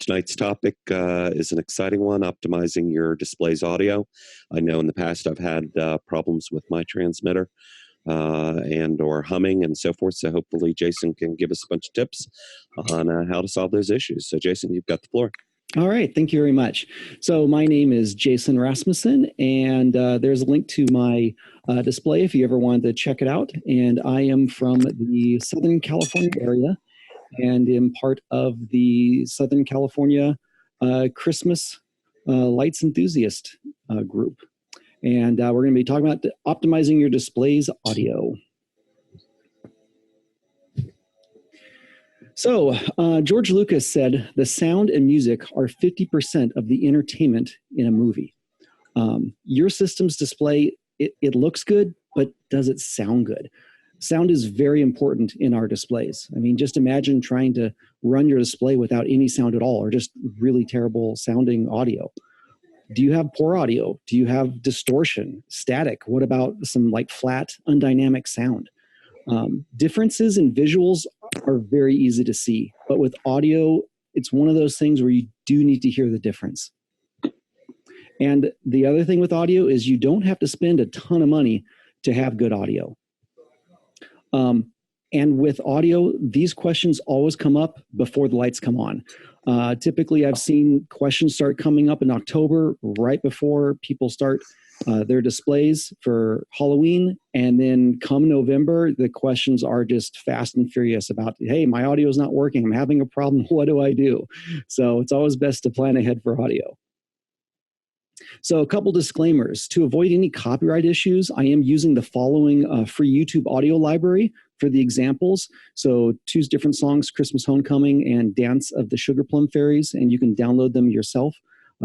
tonight's topic is an exciting one, optimizing your display's audio. I know in the past I've had problems with my transmitter and or humming and so forth, so hopefully Jason can give us a bunch of tips on how to solve those issues. So Jason, you've got the floor. All right, thank you very much. So my name is Jason Rasmussen, and there's a link to my display if you ever wanted to check it out. And I am from the Southern California area and am part of the Southern California Christmas lights enthusiast group. And we're going to be talking about optimizing your display's audio. So George Lucas said the sound and music are 50% of the entertainment in a movie. Your system's display, it looks good, but does it sound good? Sound is very important in our displays. I mean, just imagine trying to run your display without any sound at all, or just really terrible sounding audio. Do you have poor audio? Do you have distortion, static? What about some like flat, undynamic sound? Differences in visuals are very easy to see, but with audio, it's one of those things where you do need to hear the difference. And the other thing with audio is you don't have to spend a ton of money to have good audio. And with audio, these questions always come up before the lights come on. Typically, I've seen questions start coming up in October, right before people start their displays for Halloween. And then come November, the questions are just fast and furious about, hey, my audio is not working. I'm having a problem. What do I do? So it's always best to plan ahead for audio. So a couple disclaimers. To avoid any copyright issues, I am using the following free YouTube audio library for the examples. So two different songs, Christmas Homecoming and Dance of the Sugar Plum Fairies, and you can download them yourself.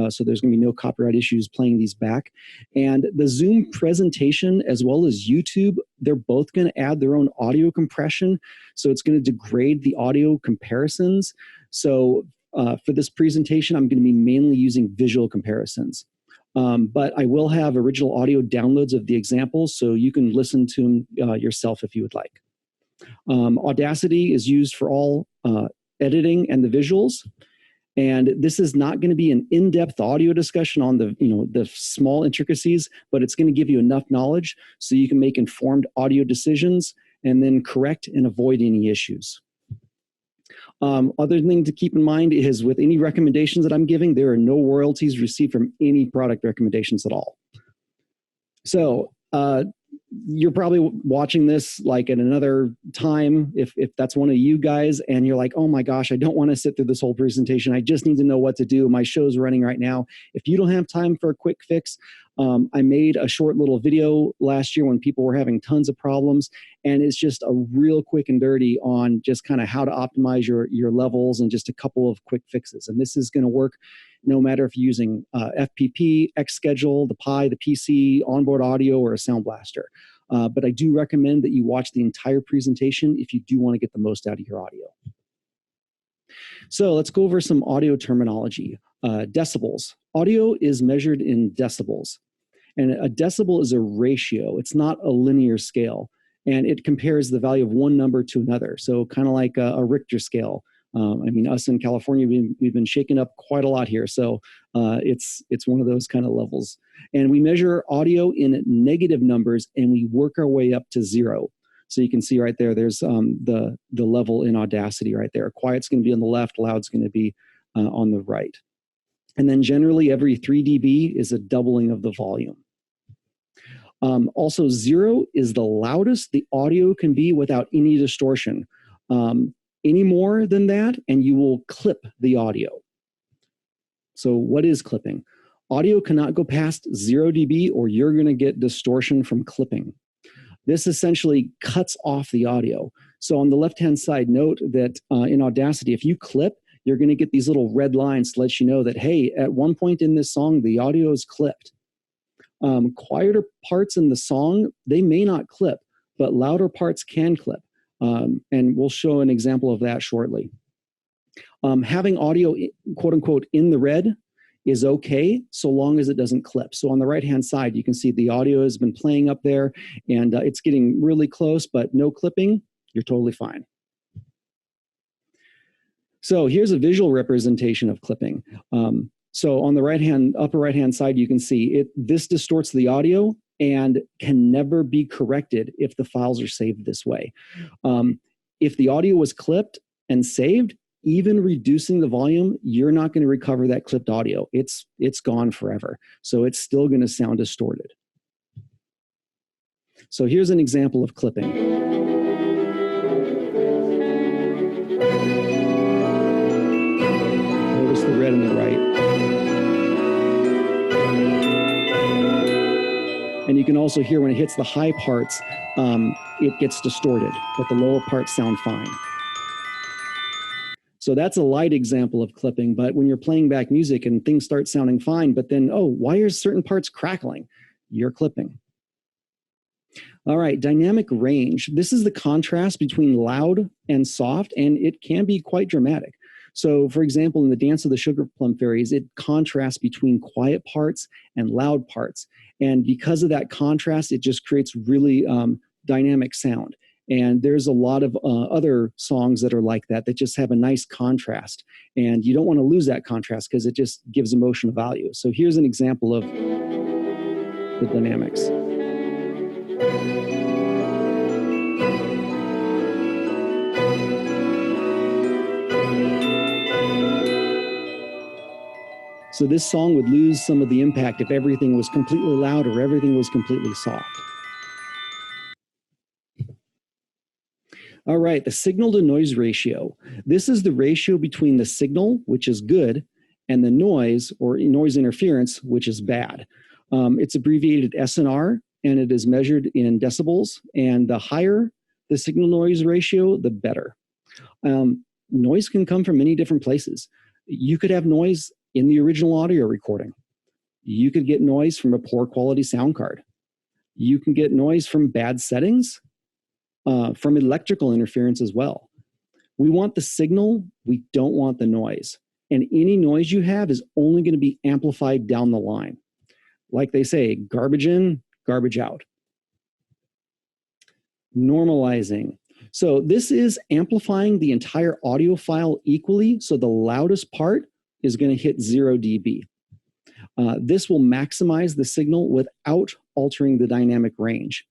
So there's going to be no copyright issues playing these back. And the Zoom presentation as well as YouTube, they're both going to add their own audio compression. So it's going to degrade the audio comparisons. So for this presentation, I'm going to be mainly using visual comparisons. But I will have original audio downloads of the examples, so you can listen to them yourself if you would like. Audacity is used for all editing and the visuals. And this is not going to be an in-depth audio discussion on the small intricacies, but it's going to give you enough knowledge so you can make informed audio decisions and then correct and avoid any issues. Other thing to keep in mind is with any recommendations that I'm giving, there are no royalties received from any product recommendations at all. So you're probably watching this like at another time, if that's one of you guys, and you're like, oh my gosh, I don't want to sit through this whole presentation. I just need to know what to do. My show's running right now. If you don't have time for a quick fix, I made a short little video last year when people were having tons of problems, and it's just a real quick and dirty on just kind of how to optimize your levels and just a couple of quick fixes. And this is going to work no matter if you're using FPP, Xschedule, the Pi, the PC, onboard audio, or a Sound Blaster. But I do recommend that you watch the entire presentation if you do want to get the most out of your audio. So let's go over some audio terminology. Decibels. Audio is measured in decibels. And a decibel is a ratio. It's not a linear scale. And it compares the value of one number to another. So kind of like a Richter scale. I mean, us in California, we've been shaken up quite a lot here. So it's one of those kind of levels. And we measure audio in negative numbers, and we work our way up to 0. So you can see right there, there's the level in Audacity right there. Quiet's going to be on the left, loud's going to be on the right. And then generally every 3 dB is a doubling of the volume. Also, 0 is the loudest the audio can be without any distortion. Any more than that, and you will clip the audio. So what is clipping? Audio cannot go past 0 dB or you're going to get distortion from clipping. This essentially cuts off the audio. So on the left-hand side, note that in Audacity, if you clip, you're going to get these little red lines to let you know that, hey, at one point in this song, the audio is clipped. Quieter parts in the song, they may not clip, but louder parts can clip. And we'll show an example of that shortly. Having audio, quote unquote, in the red is okay, so long as it doesn't clip. So on the right-hand side, you can see the audio has been playing up there, and it's getting really close, but no clipping, you're totally fine. So here's a visual representation of clipping. So on the upper right-hand side, you can see this distorts the audio and can never be corrected if the files are saved this way. If the audio was clipped and saved, even reducing the volume, you're not going to recover that clipped audio. It's gone forever. So it's still going to sound distorted. So here's an example of clipping. Notice the red and the right. And you can also hear when it hits the high parts, it gets distorted, but the lower parts sound fine. So that's a light example of clipping, but when you're playing back music and things start sounding fine, but then, oh, why are certain parts crackling? You're clipping. All right, dynamic range. This is the contrast between loud and soft, and it can be quite dramatic. So, for example, in the Dance of the Sugar Plum Fairies, it contrasts between quiet parts and loud parts. And because of that contrast, it just creates really dynamic sound. And there's a lot of other songs that are like that just have a nice contrast. And you don't want to lose that contrast because it just gives emotional value. So here's an example of the dynamics. So this song would lose some of the impact if everything was completely loud or everything was completely soft. All right, the signal to noise ratio. This is the ratio between the signal, which is good, and the noise or noise interference, which is bad. It's abbreviated SNR, and it is measured in decibels. And the higher the signal noise ratio, the better. Noise can come from many different places. You could have noise in the original audio recording. You could get noise from a poor quality sound card. You can get noise from bad settings, from electrical interference as well. We want the signal, we don't want the noise. And any noise you have is only going to be amplified down the line. Like they say, garbage in, garbage out. Normalizing. So this is amplifying the entire audio file equally, so the loudest part is going to hit 0 dB. This will maximize the signal without altering the dynamic range.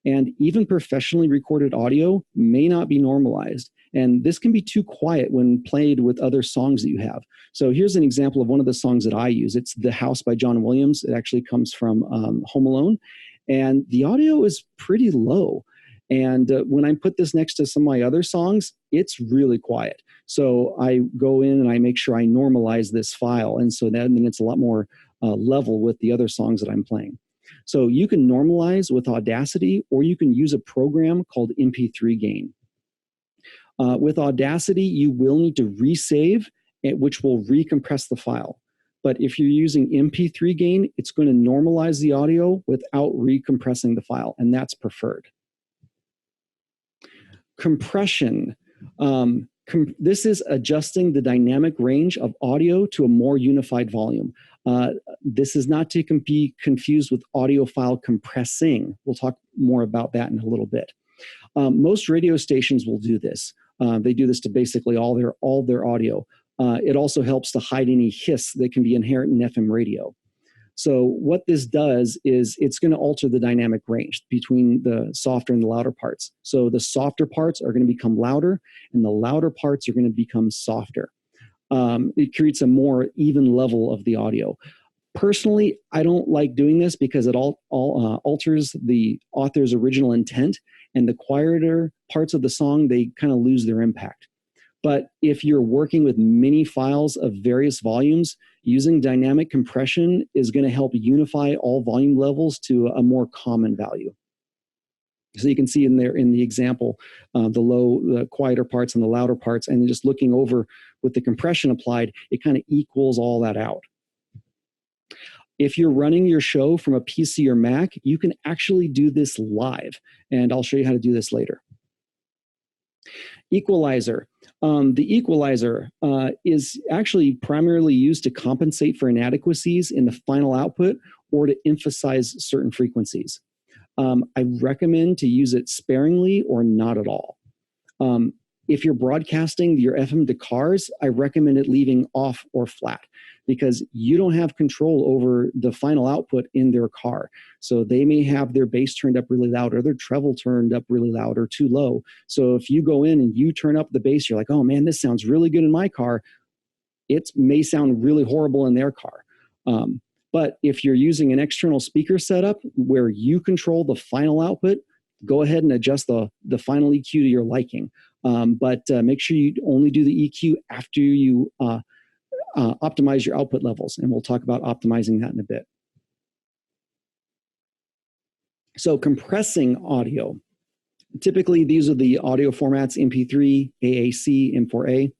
And even professionally recorded audio may not be normalized. And this can be too quiet when played with other songs that you have. So here's an example of one of the songs that I use. It's The House by John Williams. It actually comes from Home Alone. And the audio is pretty low. And when I put this next to some of my other songs, it's really quiet. So I go in and I make sure I normalize this file. And so then it's a lot more level with the other songs that I'm playing. So you can normalize with Audacity, or you can use a program called MP3 Gain. With Audacity, you will need to resave, which will recompress the file. But if you're using MP3 Gain, it's going to normalize the audio without recompressing the file, and that's preferred. Compression. This is adjusting the dynamic range of audio to a more unified volume. This is not to be confused with audiophile compressing. We'll talk more about that in a little bit. Most radio stations will do this. They do this to basically all their audio. It also helps to hide any hiss that can be inherent in FM radio. So what this does is it's going to alter the dynamic range between the softer and the louder parts. So the softer parts are going to become louder, and the louder parts are going to become softer. It creates a more even level of the audio. Personally, I don't like doing this because it alters the author's original intent, and the quieter parts of the song, they kind of lose their impact. But if you're working with many files of various volumes, using dynamic compression is going to help unify all volume levels to a more common value. So you can see in there in the example, the quieter parts and the louder parts, and just looking over with the compression applied, it kind of equals all that out. If you're running your show from a PC or Mac, you can actually do this live, and I'll show you how to do this later. Equalizer. The equalizer is actually primarily used to compensate for inadequacies in the final output or to emphasize certain frequencies. I recommend to use it sparingly or not at all. If you're broadcasting your FM to cars, I recommend it leaving off or flat, because you don't have control over the final output in their car. So they may have their bass turned up really loud, or their treble turned up really loud or too low. So if you go in and you turn up the bass, you're like, oh man, this sounds really good in my car. It may sound really horrible in their car. But if you're using an external speaker setup where you control the final output, go ahead and adjust the final EQ to your liking. But make sure you only do the EQ after you optimize your output levels. And we'll talk about optimizing that in a bit. So compressing audio. Typically, these are the audio formats: MP3, AAC, M4A.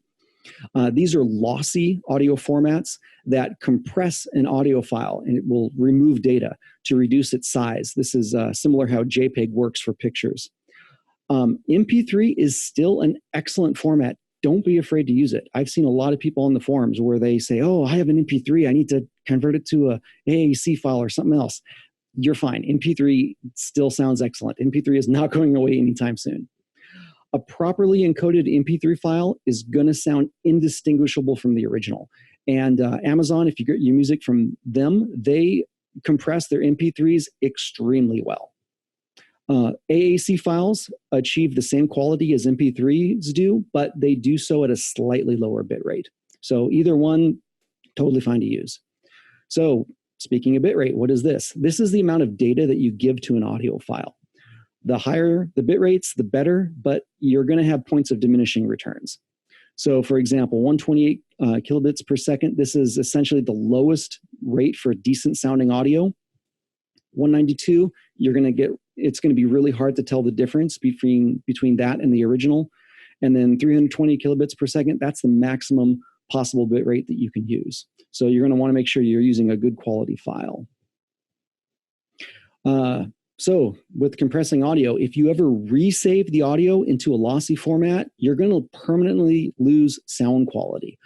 These are lossy audio formats that compress an audio file, and it will remove data to reduce its size. This is similar how JPEG works for pictures. MP3 is still an excellent format. Don't be afraid to use it. I've seen a lot of people on the forums where they say, oh, I have an MP3. I need to convert it to a AAC file or something else. You're fine. MP3 still sounds excellent. MP3 is not going away anytime soon. A properly encoded MP3 file is going to sound indistinguishable from the original. And Amazon, if you get your music from them, they compress their MP3s extremely well. AAC files achieve the same quality as MP3s do, but they do so at a slightly lower bit rate. So either one, totally fine to use. So speaking of bit rate, what is this? This is the amount of data that you give to an audio file. The higher the bit rates, the better, but you're going to have points of diminishing returns. So for example, 128 kilobits per second, this is essentially the lowest rate for decent sounding audio. 192, it's going to be really hard to tell the difference between that and the original. And then 320 kilobits per second, that's the maximum possible bit rate that you can use. So you're going to want to make sure you're using a good quality file. So with compressing audio, if you ever resave the audio into a lossy format, you're going to permanently lose sound quality.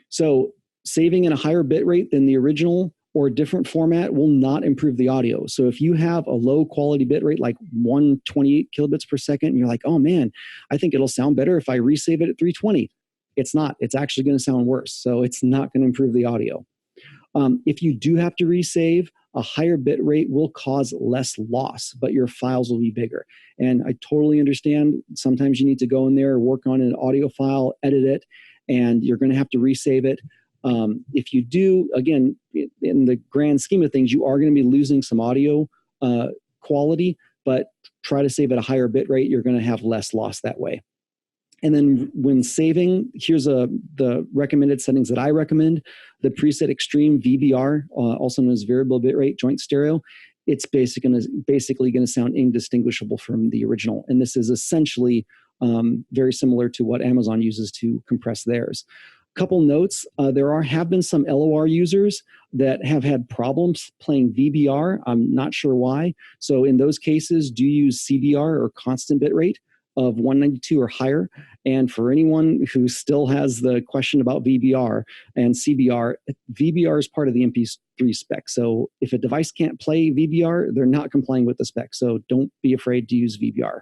So saving in a higher bit rate than the original or a different format will not improve the audio. So if you have a low quality bit rate like 128 kilobits per second, and you're like, oh man, I think it'll sound better if I resave it at 320. It's not. It's actually going to sound worse. So it's not going to improve the audio. If you do have to resave, a higher bit rate will cause less loss, but your files will be bigger. And I totally understand sometimes you need to go in there, work on an audio file, edit it, and you're going to have to resave it. If you do, again, in the grand scheme of things, you are going to be losing some audio quality, but try to save at a higher bit rate. You're going to have less loss that way. And then when saving, here's the recommended settings that I recommend. The preset extreme VBR, also known as variable bitrate joint stereo, it's basically going to sound indistinguishable from the original. And this is essentially very similar to what Amazon uses to compress theirs. Couple notes, there have been some LOR users that have had problems playing VBR. I'm not sure why. So in those cases, do use CBR or constant bitrate of 192 or higher. And for anyone who still has the question about VBR and CBR, VBR is part of the MP3 spec. So if a device can't play VBR, they're not complying with the spec. So don't be afraid to use VBR.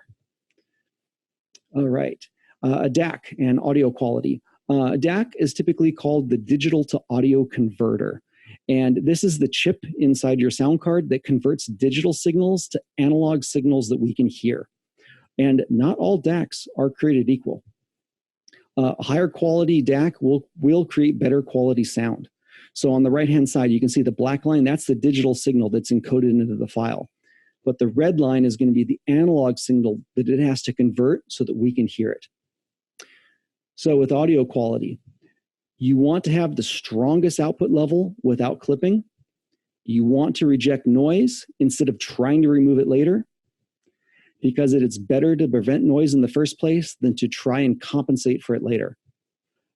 All right, a DAC and audio quality. A DAC is typically called the digital to audio converter. And this is the chip inside your sound card that converts digital signals to analog signals that we can hear. And not all DACs are created equal. A higher quality DAC will create better quality sound. So on the right-hand side, you can see the black line, that's the digital signal that's encoded into the file. But the red line is going to be the analog signal that it has to convert so that we can hear it. So with audio quality, you want to have the strongest output level without clipping. You want to reject noise instead of trying to remove it later, because it's better to prevent noise in the first place than to try and compensate for it later.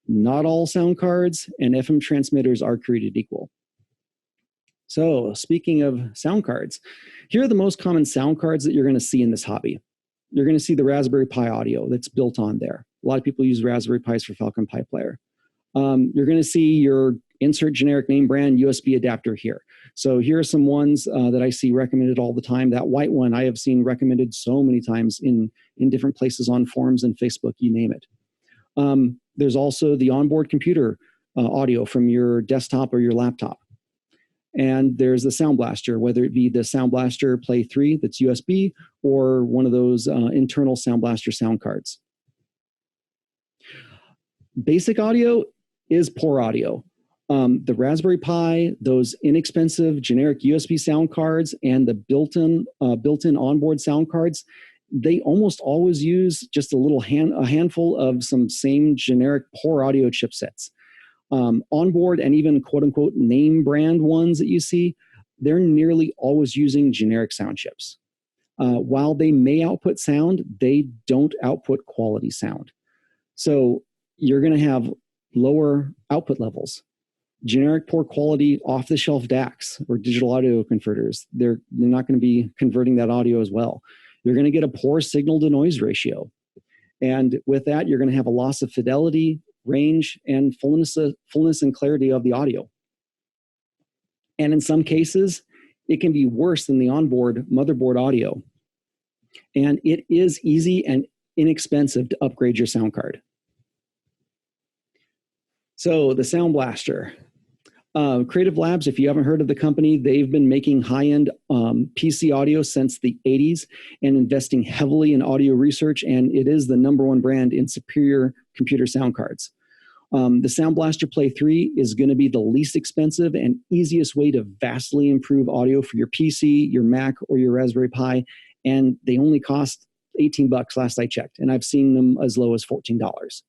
Not all sound cards and FM transmitters are created equal. So speaking of sound cards, here are the most common sound cards that you're going to see in this hobby. You're going to see the Raspberry Pi Audio that's built on there. A lot of people use Raspberry Pis for Falcon Pi Player. you're going to see your insert generic name brand USB adapter here. So here are some ones that I see recommended all the time. That white one I have seen recommended so many times in different places on forums and Facebook, you name it. There's also the onboard computer audio from your desktop or your laptop. And there's the Sound Blaster, whether it be the Sound Blaster Play 3 that's USB or one of those internal Sound Blaster sound cards. Basic audio is poor audio. The Raspberry Pi, those inexpensive generic USB sound cards, and the built-in onboard sound cards, they almost always use just a handful of some same generic poor audio chipsets. Onboard and even quote-unquote name brand ones that you see, they're nearly always using generic sound chips. While they may output sound, they don't output quality sound. So you're going to have lower output levels. Generic poor quality off-the-shelf DACs or digital audio converters, they're not going to be converting that audio as well. You're going to get a poor signal-to-noise ratio. And with that, you're going to have a loss of fidelity, range, and fullness and clarity of the audio. And in some cases, it can be worse than the onboard motherboard audio. And it is easy and inexpensive to upgrade your sound card. So the Sound Blaster. Creative Labs, if you haven't heard of the company, they've been making high-end PC audio since the 80s and investing heavily in audio research, and it is the #1 brand in superior computer sound cards. The Sound Blaster Play 3 is going to be the least expensive and easiest way to vastly improve audio for your PC, your Mac, or your Raspberry Pi, and they only cost $18 last I checked, and I've seen them as low as $14.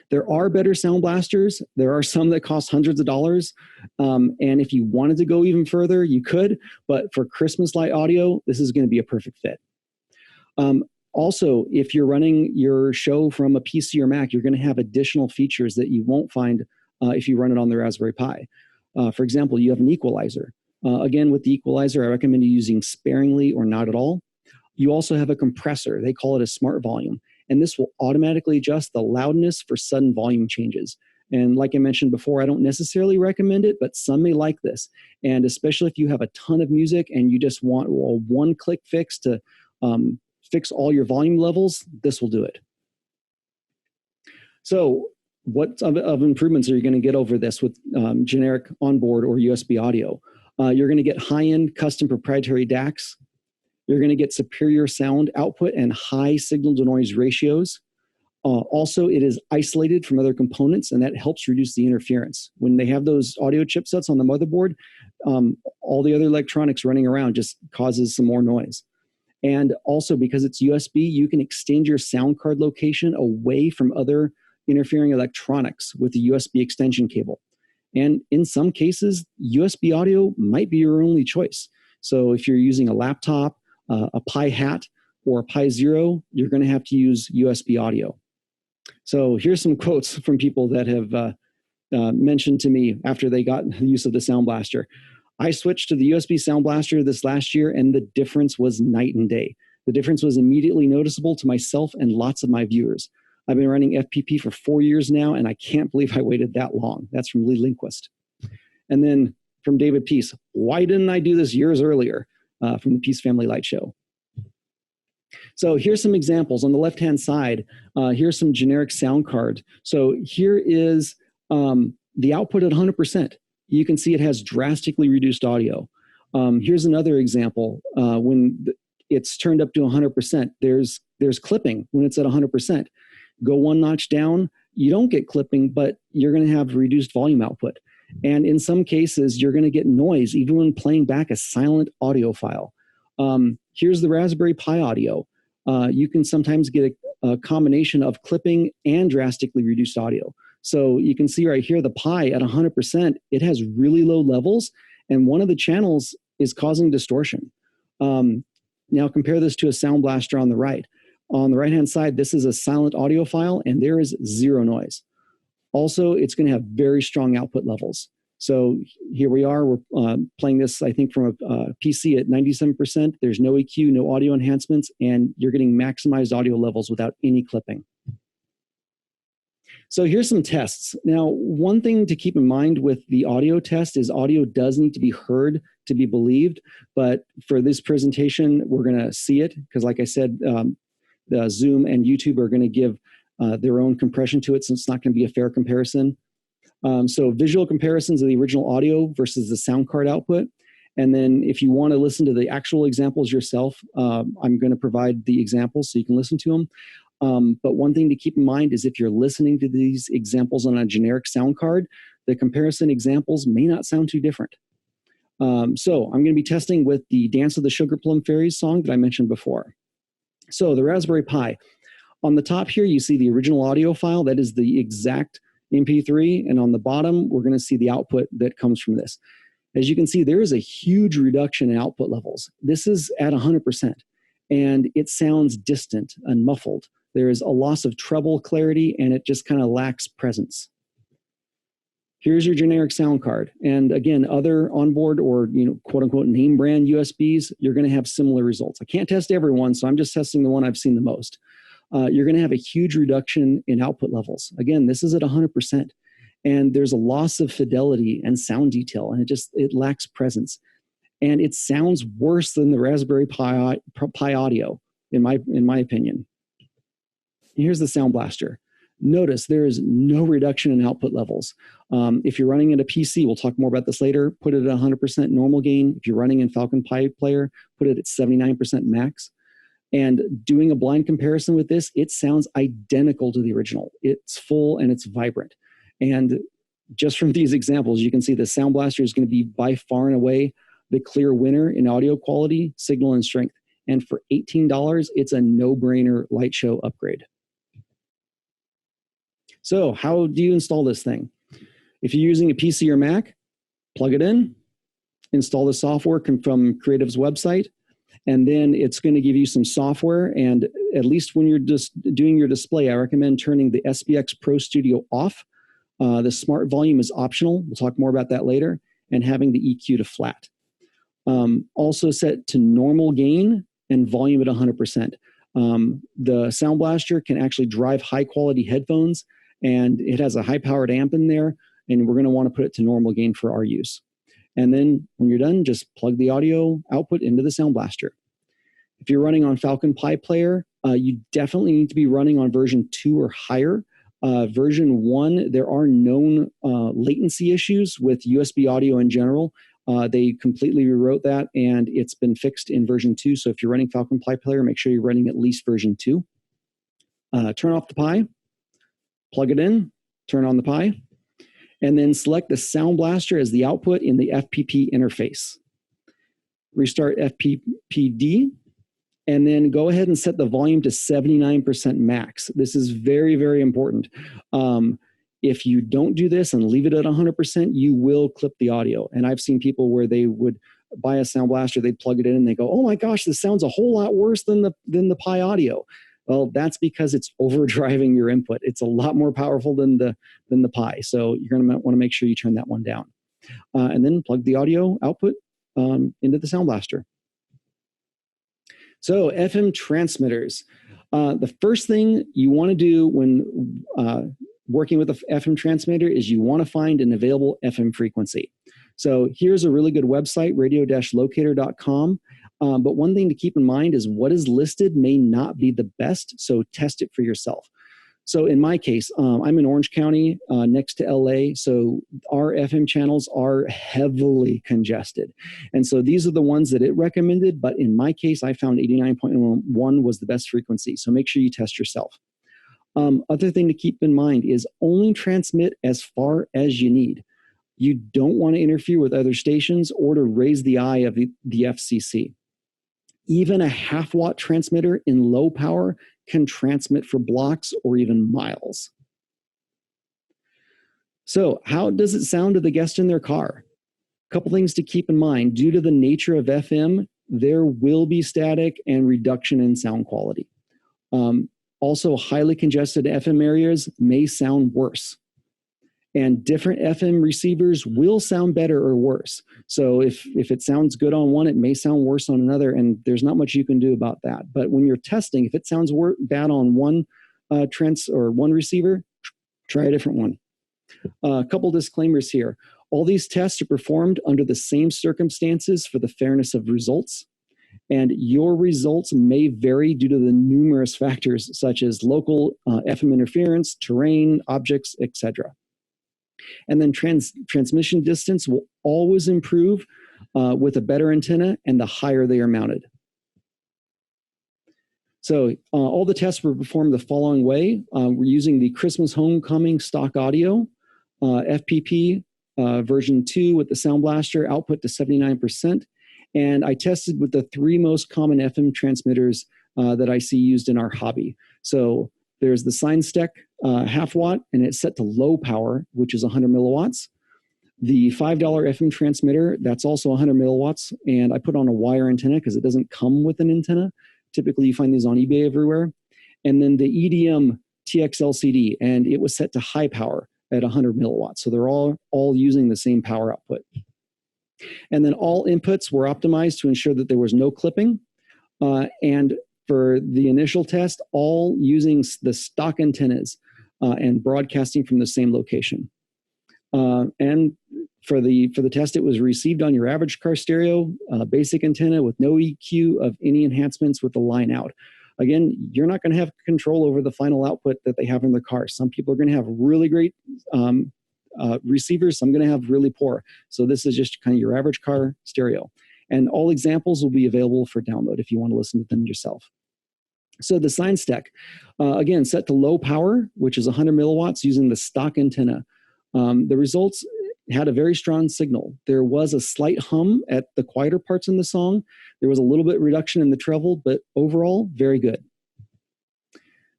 There are better Sound Blasters. There are some that cost hundreds of dollars. And if you wanted to go even further, you could. But for Christmas light audio, this is going to be a perfect fit. Also, if you're running your show from a PC or Mac, you're going to have additional features that you won't find if you run it on the Raspberry Pi. For example, you have an equalizer. Again, with the equalizer, I recommend you using sparingly or not at all. You also have a compressor. They call it a smart volume. And this will automatically adjust the loudness for sudden volume changes. And like I mentioned before, I don't necessarily recommend it, but some may like this. And especially if you have a ton of music and you just want a one-click fix to fix all your volume levels, this will do it. So what of improvements are you going to get over this with generic onboard or USB audio? You're going to get high-end custom proprietary DACs. You're going to get superior sound output and high signal-to-noise ratios. Also, it is isolated from other components, and that helps reduce the interference. When they have those audio chipsets on the motherboard, all the other electronics running around just causes some more noise. And also, because it's USB, you can extend your sound card location away from other interfering electronics with the USB extension cable. And in some cases, USB audio might be your only choice. So if you're using a laptop, a Pi Hat, or a Pi Zero, you're going to have to use USB audio. So here's some quotes from people that have mentioned to me after they got the use of the Sound Blaster. I switched to the USB Sound Blaster this last year, and the difference was night and day. The difference was immediately noticeable to myself and lots of my viewers. I've been running FPP for 4 years now, and I can't believe I waited that long. That's from Lee Lindquist. And then from David Peace, why didn't I do this years earlier? From the Peace Family Light Show. So here's some examples. On the left-hand side, here's some generic sound card. So here is the output at 100%. You can see it has drastically reduced audio. Here's another example. When it's turned up to 100%, there's clipping when it's at 100%. Go one notch down, you don't get clipping, but you're going to have reduced volume output. And in some cases, you're going to get noise even when playing back a silent audio file. Here's the Raspberry Pi audio. You can sometimes get a combination of clipping and drastically reduced audio. So you can see right here, the Pi at 100%, it has really low levels, and one of the channels is causing distortion. Now compare this to a Sound Blaster on the right. On the right-hand side, this is a silent audio file, and there is zero noise. Also, it's going to have very strong output levels. So here we are, we're playing this, I think, from a PC at 97%. There's no EQ, no audio enhancements, and you're getting maximized audio levels without any clipping. So here's some tests. Now, one thing to keep in mind with the audio test is audio does need to be heard to be believed. But for this presentation, we're going to see it because, like I said, the Zoom and YouTube are going to give their own compression to it, so it's not going to be a fair comparison. So visual comparisons of the original audio versus the sound card output. And then if you want to listen to the actual examples yourself, I'm going to provide the examples so you can listen to them. But one thing to keep in mind is if you're listening to these examples on a generic sound card, the comparison examples may not sound too different. So I'm going to be testing with the Dance of the Sugar Plum Fairies song that I mentioned before. So the Raspberry Pi. On the top here, you see the original audio file. That is the exact MP3. And on the bottom, we're going to see the output that comes from this. As you can see, there is a huge reduction in output levels. This is at 100%. And it sounds distant and muffled. There is a loss of treble clarity, and it just kind of lacks presence. Here's your generic sound card. And again, other onboard or, quote unquote, name brand USBs, you're going to have similar results. I can't test everyone, so I'm just testing the one I've seen the most. You're going to have a huge reduction in output levels. Again, this is at 100%. And there's a loss of fidelity and sound detail, and it lacks presence. And it sounds worse than the Raspberry Pi audio, in my opinion. Here's the Sound Blaster. Notice there is no reduction in output levels. If you're running at a PC, we'll talk more about this later, put it at 100% normal gain. If you're running in Falcon Pi Player, put it at 79% max. And doing a blind comparison with this, it sounds identical to the original. It's full and it's vibrant. And just from these examples, you can see the Sound Blaster is going to be by far and away the clear winner in audio quality, signal, and strength. And for $18, it's a no-brainer light show upgrade. So how do you install this thing? If you're using a PC or Mac, plug it in, install the software from Creative's website, and then it's going to give you some software. And at least when you're just doing your display, I recommend turning the SBX Pro Studio off. The smart volume is optional. We'll talk more about that later. And having the EQ to flat. Also set to normal gain and volume at 100%. The Sound Blaster can actually drive high quality headphones, and it has a high powered amp in there, and we're going to want to put it to normal gain for our use. And then when you're done, just plug the audio output into the Sound Blaster. If you're running on Falcon Pi Player, you definitely need to be running on version 2 or higher. Version 1, there are known latency issues with USB audio in general. They completely rewrote that, and it's been fixed in version 2. So if you're running Falcon Pi Player, make sure you're running at least version 2. Turn off the Pi, plug it in, turn on the Pi, and then select the Sound Blaster as the output in the FPP interface. Restart FPPD, and then go ahead and set the volume to 79% max. This is very, very important. If you don't do this and leave it at 100%, you will clip the audio. And I've seen people where they would buy a Sound Blaster, they'd plug it in, and they go, "Oh my gosh, this sounds a whole lot worse than the Pi audio." Well, that's because it's overdriving your input. It's a lot more powerful than the Pi. So you're going to want to make sure you turn that one down. And then plug the audio output into the Sound Blaster. So FM transmitters. The first thing you want to do when working with an FM transmitter is you want to find an available FM frequency. So here's a really good website, radio-locator.com. But one thing to keep in mind is what is listed may not be the best, so test it for yourself. So in my case, I'm in Orange County next to LA, so our FM channels are heavily congested. And so these are the ones that it recommended, but in my case, I found 89.1 was the best frequency, so make sure you test yourself. Other thing to keep in mind is only transmit as far as you need. You don't want to interfere with other stations or to raise the eye of the FCC. Even a half-watt transmitter in low power can transmit for blocks or even miles. So how does it sound to the guest in their car? A couple things to keep in mind. Due to the nature of FM, there will be static and reduction in sound quality. Also, highly congested FM areas may sound worse. And different FM receivers will sound better or worse. So if it sounds good on one, it may sound worse on another, and there's not much you can do about that. But when you're testing, if it sounds bad on one one receiver, Try a different one. A couple disclaimers here. All these tests are performed under the same circumstances for the fairness of results, and your results may vary due to the numerous factors such as local FM interference, terrain, objects, etc. And then transmission distance will always improve with a better antenna and the higher they are mounted. So all the tests were performed the following way. We're using the Christmas Homecoming stock audio, FPP version 2 with the Sound Blaster output to 79%. And I tested with the 3 most common FM transmitters that I see used in our hobby. So there's the SignStech half watt, and it's set to low power, which is 100 milliwatts. The $5 FM transmitter, that's also 100 milliwatts, and I put on a wire antenna because it doesn't come with an antenna. Typically, you find these on eBay everywhere. And then the EDM TX LCD, and it was set to high power at 100 milliwatts. So they're all using the same power output. And then all inputs were optimized to ensure that there was no clipping. And for the initial test, all using the stock antennas and broadcasting from the same location. And for the test, it was received on your average car stereo, basic antenna with no EQ of any enhancements with the line out. Again, you're not going to have control over the final output that they have in their car. Some people are going to have really great receivers. Some are going to have really poor. So this is just kind of your average car stereo. And all examples will be available for download if you want to listen to them yourself. So the SignStech, again, set to low power, which is 100 milliwatts using the stock antenna. The results had a very strong signal. There was a slight hum at the quieter parts in the song. There was a little bit reduction in the treble, but overall, very good.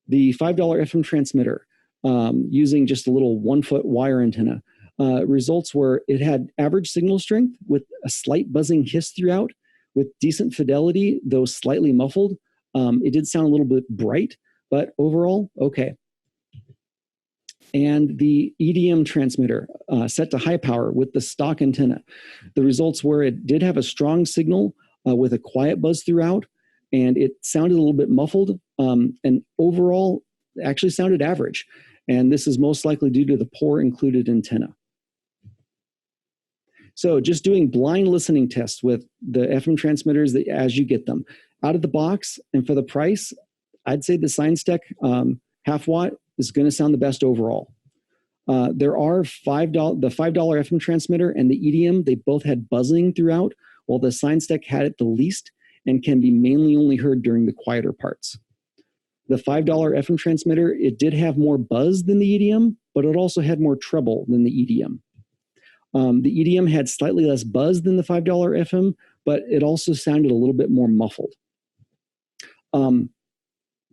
The $5 FM transmitter, using just a little 1-foot wire antenna, results were it had average signal strength with a slight buzzing hiss throughout, with decent fidelity, though slightly muffled. It did sound a little bit bright, but overall, okay. And the EDM transmitter set to high power with the stock antenna. The results were it did have a strong signal with a quiet buzz throughout, and it sounded a little bit muffled, and overall actually sounded average. And this is most likely due to the poor included antenna. So just doing blind listening tests with the FM transmitters as you get them. Out of the box, and for the price, I'd say the SignStech half watt is going to sound the best overall. There are the $5 FM transmitter and the EDM, they both had buzzing throughout, while the SignStech had it the least and can be mainly only heard during the quieter parts. The $5 FM transmitter, it did have more buzz than the EDM, but it also had more treble than the EDM. The EDM had slightly less buzz than the $5 FM, but it also sounded a little bit more muffled.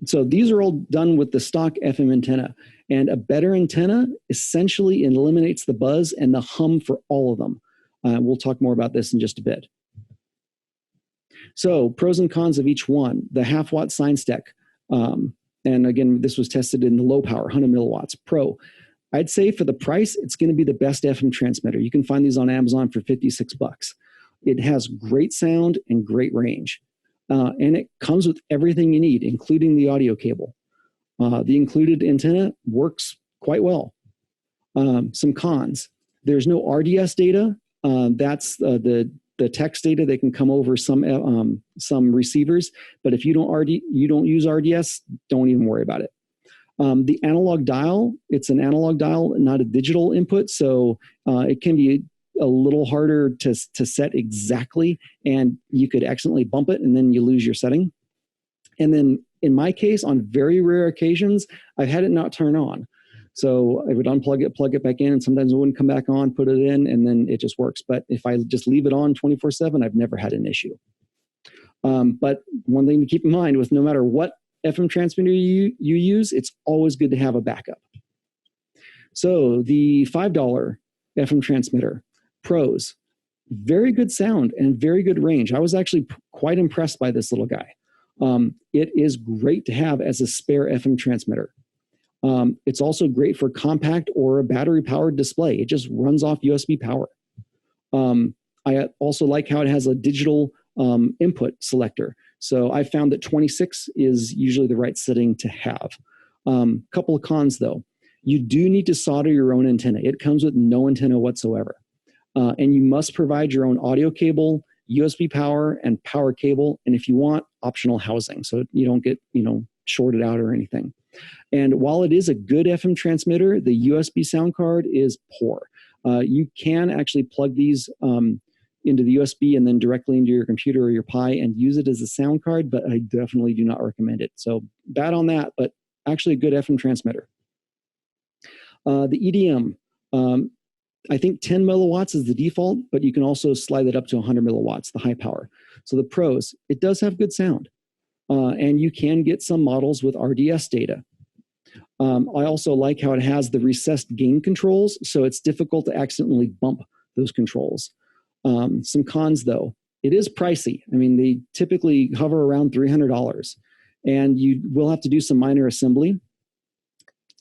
So these are all done with the stock FM antenna, and a better antenna essentially eliminates the buzz and the hum for all of them. We'll talk more about this in just a bit. So pros and cons of each one. The half watt SignStech, and again, this was tested in the low power, 100 milliwatts. Pro, I'd say for the price, it's going to be the best FM transmitter. You can find these on Amazon for $56. It has great sound and great range. And it comes with everything you need, including the audio cable. The included antenna works quite well. Some cons. There's no RDS data. That's the text data that can come over some receivers. But if you don't use RDS, don't even worry about it. The analog dial, it's an analog dial, not a digital input. So it can be a little harder to set exactly, and you could accidentally bump it and then you lose your setting. And then in my case, on very rare occasions, I've had it not turn on. So I would unplug it, plug it back in, and sometimes it wouldn't come back on, put it in, and then it just works. But if I just leave it on 24/7, I've never had an issue. But one thing to keep in mind with no matter what FM transmitter you use, it's always good to have a backup. So the $5 FM transmitter, pros, very good sound and very good range. I was actually quite impressed by this little guy. It is great to have as a spare FM transmitter. It's also great for compact or a battery-powered display. It just runs off USB power. I also like how it has a digital input selector. So I found that 26 is usually the right setting to have. Couple of cons, though. You do need to solder your own antenna. It comes with no antenna whatsoever. And you must provide your own audio cable, USB power, and power cable. And if you want, optional housing, so you don't get, shorted out or anything. And while it is a good FM transmitter, the USB sound card is poor. You can actually plug these into the USB and then directly into your computer or your Pi and use it as a sound card, but I definitely do not recommend it. So bad on that, but actually a good FM transmitter. The EDM, I think 10 milliwatts is the default, but you can also slide it up to 100 milliwatts, the high power. So the pros, it does have good sound. And you can get some models with RDS data. I also like how it has the recessed gain controls, so it's difficult to accidentally bump those controls. Some cons, though, it is pricey. I mean, they typically hover around $300, and you will have to do some minor assembly.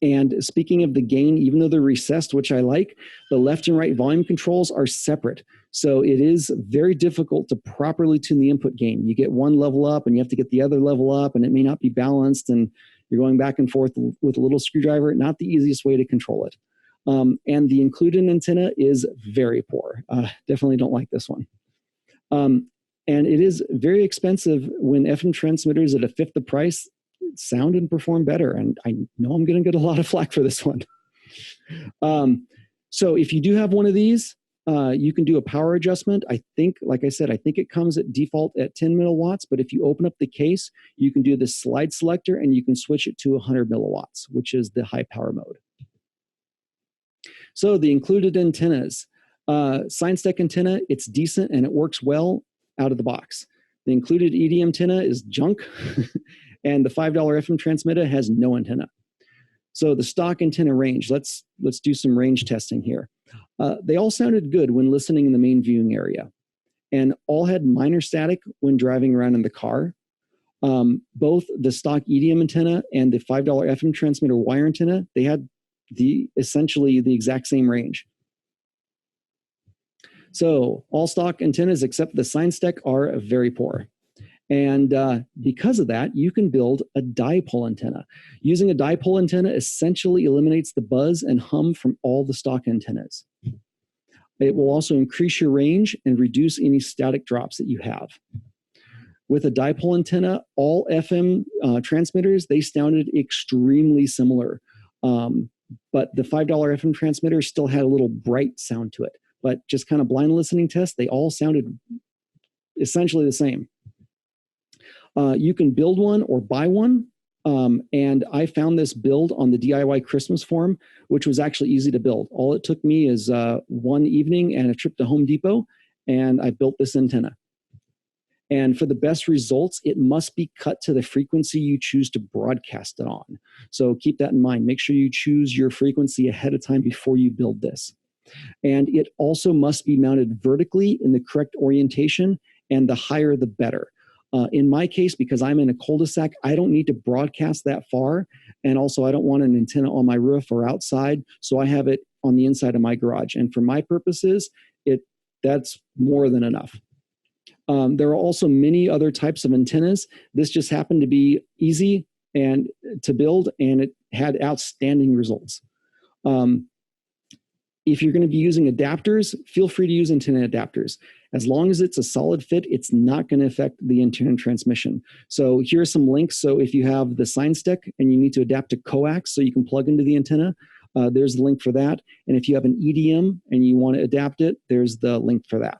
And speaking of the gain, even though they're recessed, which I like, the left and right volume controls are separate. So it is very difficult to properly tune the input gain. You get one level up and you have to get the other level up, and it may not be balanced, and you're going back and forth with a little screwdriver. Not the easiest way to control it. And the included antenna is very poor. Definitely don't like this one. And it is very expensive when FM transmitters at a fifth the price sound and perform better. And I know I'm going to get a lot of flack for this one. So if you do have one of these, you can do a power adjustment. I think, like I said, I think it comes at default at 10 milliwatts, but if you open up the case, you can do the slide selector and you can switch it to 100 milliwatts, which is the high power mode. So the included antennas, SignStack antenna, it's decent and it works well out of the box. The included ED antenna is junk, and the $5 FM transmitter has no antenna. So the stock antenna range, let's do some range testing here. They all sounded good when listening in the main viewing area, and all had minor static when driving around in the car. Both the stock EDM antenna and the $5 FM transmitter wire antenna, they had essentially the exact same range. So all stock antennas except the SignStack are very poor. And because of that, you can build a dipole antenna. Using a dipole antenna essentially eliminates the buzz and hum from all the stock antennas. It will also increase your range and reduce any static drops that you have. With a dipole antenna, all FM transmitters, they sounded extremely similar. But the $5 FM transmitter still had a little bright sound to it. But just kind of blind listening test, they all sounded essentially the same. You can build one or buy one. And I found this build on the DIY Christmas forum, which was actually easy to build. All it took me is one evening and a trip to Home Depot, and I built this antenna. And for the best results, it must be cut to the frequency you choose to broadcast it on. So keep that in mind. Make sure you choose your frequency ahead of time before you build this. And it also must be mounted vertically in the correct orientation, and the higher the better. In my case, because I'm in a cul-de-sac, I don't need to broadcast that far. And also, I don't want an antenna on my roof or outside. So I have it on the inside of my garage. And for my purposes, that's more than enough. There are also many other types of antennas. This just happened to be easy and to build, and it had outstanding results. If you're going to be using adapters, feel free to use antenna adapters. As long as it's a solid fit, it's not going to affect the antenna transmission. So here are some links. So if you have the SignStack and you need to adapt to coax so you can plug into the antenna, there's the link for that. And if you have an EDM and you want to adapt it, there's the link for that.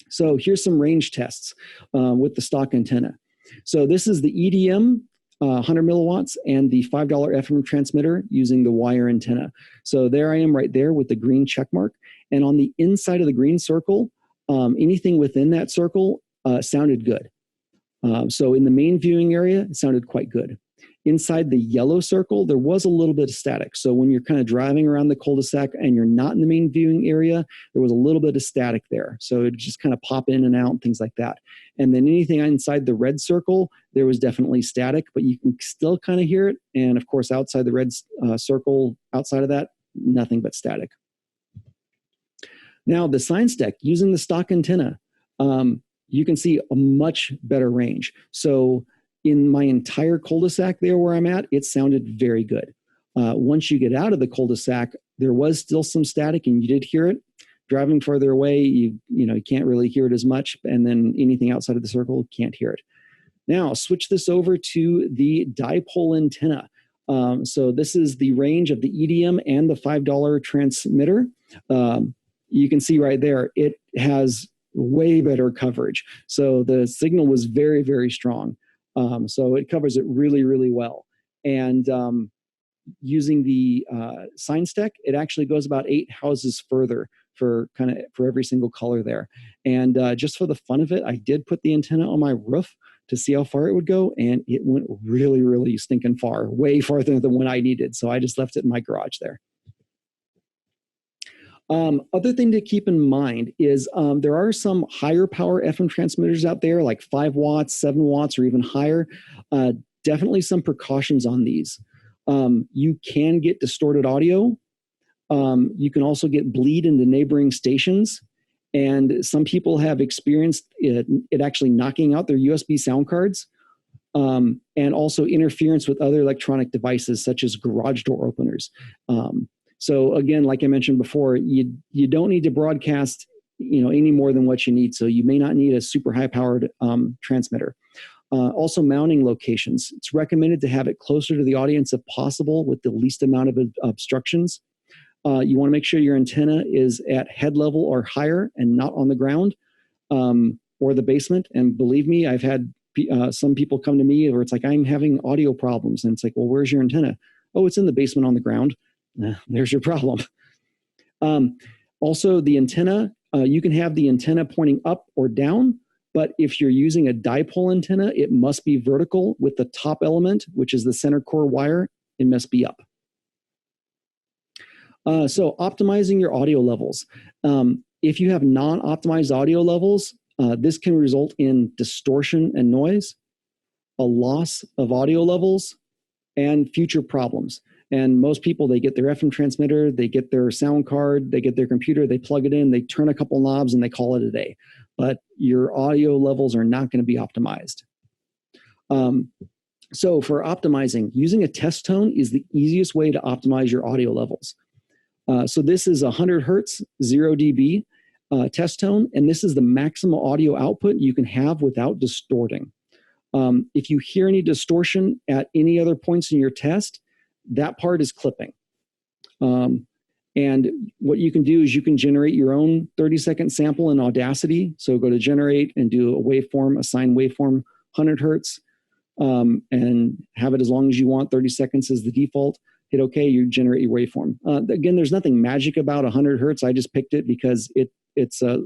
So here's some range tests with the stock antenna. So this is the EDM, 100 milliwatts, and the $5 FM transmitter using the wire antenna. So there I am right there with the green check mark. And on the inside of the green circle, anything within that circle sounded good. So in the main viewing area, it sounded quite good. Inside the yellow circle, there was a little bit of static. So when you're kind of driving around the cul-de-sac and you're not in the main viewing area, there was a little bit of static there. So it just kind of pop in and out and things like that. And then anything inside the red circle, there was definitely static, but you can still kind of hear it. And of course, outside the red circle, outside of that, nothing but static. Now the SignStack, using the stock antenna, you can see a much better range. So in my entire cul-de-sac there where I'm at, it sounded very good. Once you get out of the cul-de-sac, there was still some static and you did hear it. Driving further away, you can't really hear it as much, and then anything outside of the circle, can't hear it. Now, switch this over to the dipole antenna. So this is the range of the EDM and the $5 transmitter. You can see right there, it has way better coverage. So the signal was very, very strong. So it covers it really, really well. And using the sign stack, it actually goes about 8 houses further for every single color there. And just for the fun of it, I did put the antenna on my roof to see how far it would go, and it went really, really stinking far, way farther than what I needed. So I just left it in my garage there. Other thing to keep in mind is there are some higher power FM transmitters out there, like 5 watts, 7 watts, or even higher. Definitely some precautions on these. You can get distorted audio. You can also get bleed into neighboring stations. And some people have experienced it actually knocking out their USB sound cards, and also interference with other electronic devices such as garage door openers. So again, like I mentioned before, you don't need to broadcast any more than what you need. So you may not need a super high powered transmitter. Also, mounting locations. It's recommended to have it closer to the audience if possible with the least amount of obstructions. You want to make sure your antenna is at head level or higher and not on the ground or the basement. And believe me, I've had some people come to me where it's like, I'm having audio problems. And it's like, well, where's your antenna? Oh, it's in the basement on the ground. There's your problem. Also, the antenna, you can have the antenna pointing up or down. But if you're using a dipole antenna, it must be vertical with the top element, which is the center core wire. It must be up. So optimizing your audio levels. If you have non-optimized audio levels, this can result in distortion and noise, a loss of audio levels, and future problems. And most people, they get their FM transmitter, they get their sound card, they get their computer, they plug it in, they turn a couple knobs, and they call it a day. But your audio levels are not going to be optimized. So for optimizing, using a test tone is the easiest way to optimize your audio levels. So this is 100 hertz, 0 dB test tone, and this is the maximum audio output you can have without distorting. If you hear any distortion at any other points in your test, that part is clipping. And what you can do is you can generate your own 30-second sample in Audacity. So go to generate and do a waveform, a sine waveform, 100 hertz, and have it as long as you want. 30 seconds is the default. Hit OK, you generate your waveform. Again, there's nothing magic about 100 hertz. I just picked it because it's a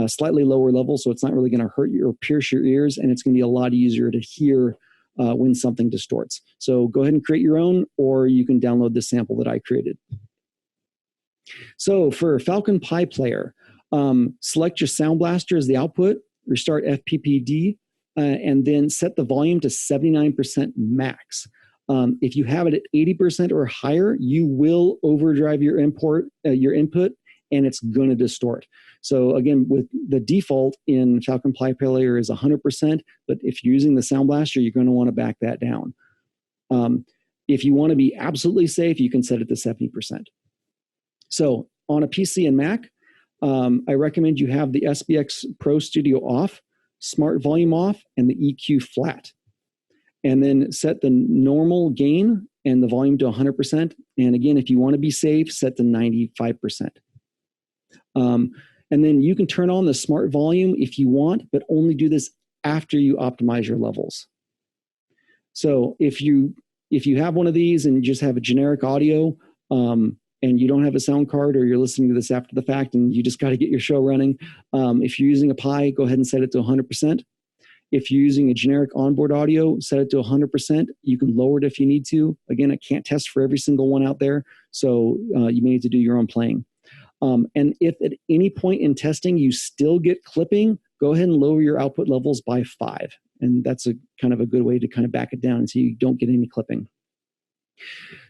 slightly lower level, so it's not really going to hurt you or pierce your ears, and it's going to be a lot easier to hear when something distorts. So go ahead and create your own, or you can download the sample that I created. So for Falcon Pi Player, select your Sound Blaster as the output, restart FPPD, and then set the volume to 79% max. If you have it at 80% or higher, you will overdrive your input, and it's going to distort. So again, with the default in Falcon Pi Player is 100%, but if you're using the Sound Blaster, you're going to want to back that down. If you want to be absolutely safe, you can set it to 70%. So on a PC and Mac, I recommend you have the SBX Pro Studio off, Smart Volume off, and the EQ flat. And then set the normal gain and the volume to 100%. And again, if you want to be safe, set to 95%. And then you can turn on the smart volume if you want, but only do this after you optimize your levels. So if you have one of these and you just have a generic audio, and you don't have a sound card, or you're listening to this after the fact and you just got to get your show running, if you're using a Pi, go ahead and set it to 100%. If you're using a generic onboard audio, set it to 100%. You can lower it if you need to. Again, I can't test for every single one out there, so you may need to do your own playing. And if at any point in testing you still get clipping, go ahead and lower your output levels by 5. And that's a kind of a good way to kind of back it down so you don't get any clipping.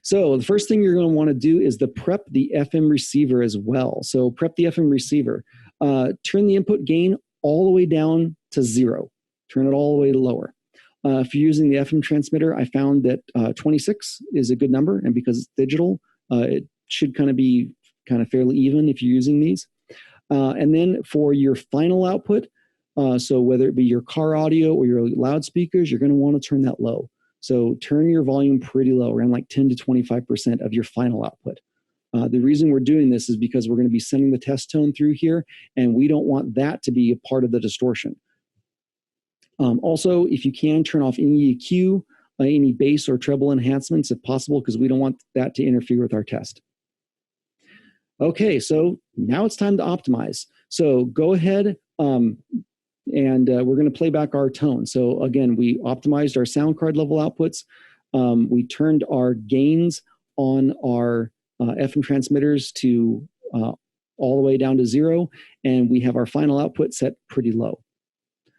So the first thing you're going to want to do is prep the FM receiver as well. So prep the FM receiver. Turn the input gain all the way down to 0. Turn it all the way to lower. If you're using the FM transmitter, I found that 26 is a good number, and because it's digital, it should kind of be fairly even if you're using these. And then for your final output, so whether it be your car audio or your loudspeakers, you're going to want to turn that low. So turn your volume pretty low, around like 10 to 25% of your final output. The reason we're doing this is because we're going to be sending the test tone through here, and we don't want that to be a part of the distortion. Also, if you can, turn off any EQ, any bass or treble enhancements if possible, because we don't want that to interfere with our test. Okay, so now it's time to optimize. So go ahead and we're going to play back our tone. So again, we optimized our sound card level outputs. We turned our gains on our FM transmitters to all the way down to 0, and we have our final output set pretty low.